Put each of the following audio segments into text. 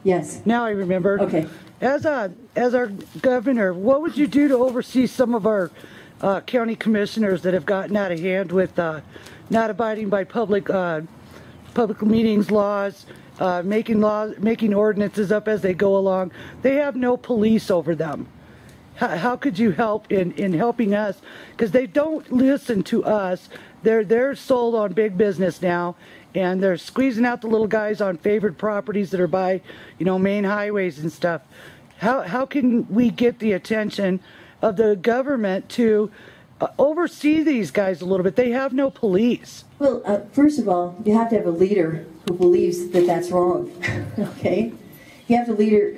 Yes. Now I remember. Okay. As our governor, what would you do to oversee some of our county commissioners that have gotten out of hand with not abiding by public meetings laws, making ordinances up as they go along? They have no police over them. How could you help in helping us? Because they don't listen to us. They're sold on big business now, and they're squeezing out the little guys on favored properties that are by, you know, main highways and stuff. How can we get the attention of the government to oversee these guys a little bit? They have no police. Well, first of all, you have to have a leader who believes that that's wrong. Okay, you have a leader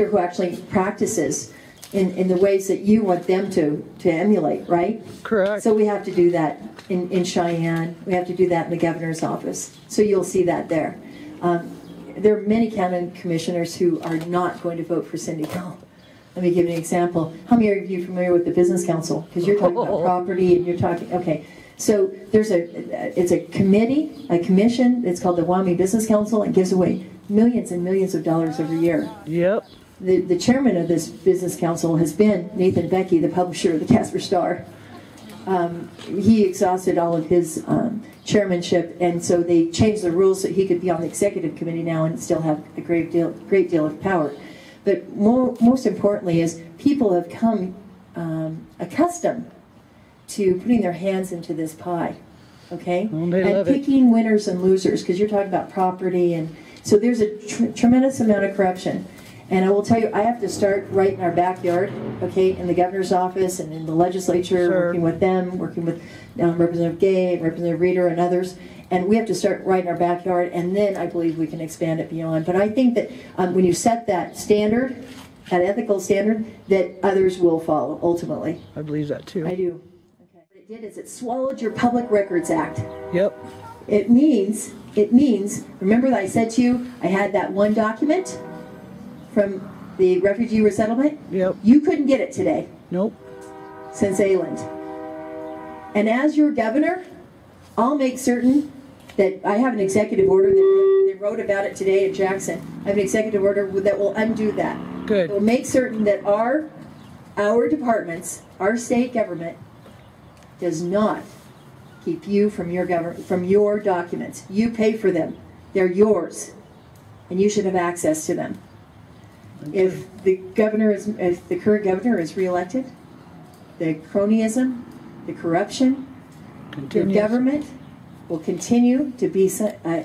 who actually practices in the ways that you want them to emulate, right? Correct. So we have to do that in Cheyenne. We have to do that in the governor's office. So you'll see that there. There are many county commissioners who are not going to vote for Cindy Hill. Let me give you an example. How many of you are familiar with the Business Council? Because you're talking about property and you're talking, okay. So there's it's a committee, a commission, it's called the Wyoming Business Council, and gives away millions and millions of dollars every year. Yep. The chairman of this business council has been Nathan Becky, the publisher of the Casper Star. He exhausted all of his chairmanship, and so they changed the rules so he could be on the executive committee now and still have a great deal of power. But most importantly is people have come accustomed to putting their hands into this pie, okay? Well, and picking winners and losers, because you're talking about property, and so there's a tremendous amount of corruption. And I will tell you, I have to start right in our backyard, okay, in the governor's office and in the legislature, sure, working with them, working with Representative Gay, Representative Reeder, and others. And we have to start right in our backyard, and then I believe we can expand it beyond. But I think that when you set that standard, that ethical standard, that others will follow, ultimately. I believe that too. I do. Okay. What it did is it swallowed your Public Records Act. Yep. It means, remember that I said to you, I had that one document from the refugee resettlement? Yep. You couldn't get it today. Nope. Since Ayland. And as your governor, I'll make certain that I have an executive order that they wrote about it today at Jackson. I have an executive order that will undo that. Good. It will make certain that our departments, our state government, does not keep you from your documents. You pay for them. They're yours. And you should have access to them. If the current governor is reelected, the cronyism, the corruption, your government will continue to be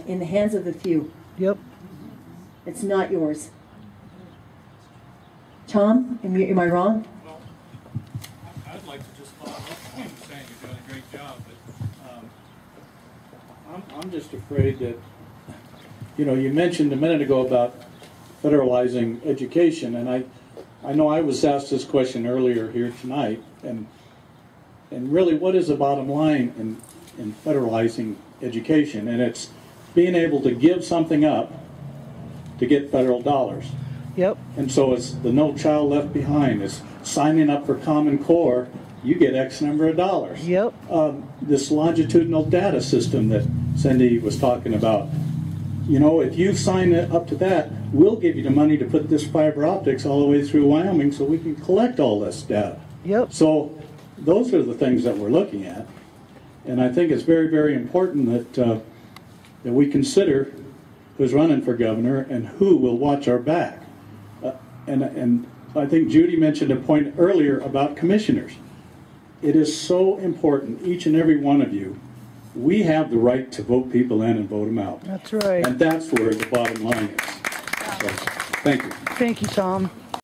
in the hands of the few. Yep. It's not yours. Tom, am I wrong? Well, I'd like to just follow up on what you're saying. You've done a great job, but I'm just afraid that, you know, you mentioned a minute ago about federalizing education, and I know I was asked this question earlier here tonight, and really, what is the bottom line in federalizing education? And it's being able to give something up to get federal dollars. Yep. And so it's the No Child Left Behind. It's signing up for Common Core, you get X number of dollars. Yep. This longitudinal data system that Cindy was talking about, you know, if you sign up to that, we'll give you the money to put this fiber optics all the way through Wyoming so we can collect all this data. Yep. So those are the things that we're looking at. And I think it's very, very important that we consider who's running for governor and who will watch our back. And I think Judy mentioned a point earlier about commissioners. It is so important, each and every one of you, we have the right to vote people in and vote them out. That's right. And that's where the bottom line is. So, thank you. Thank you, Tom.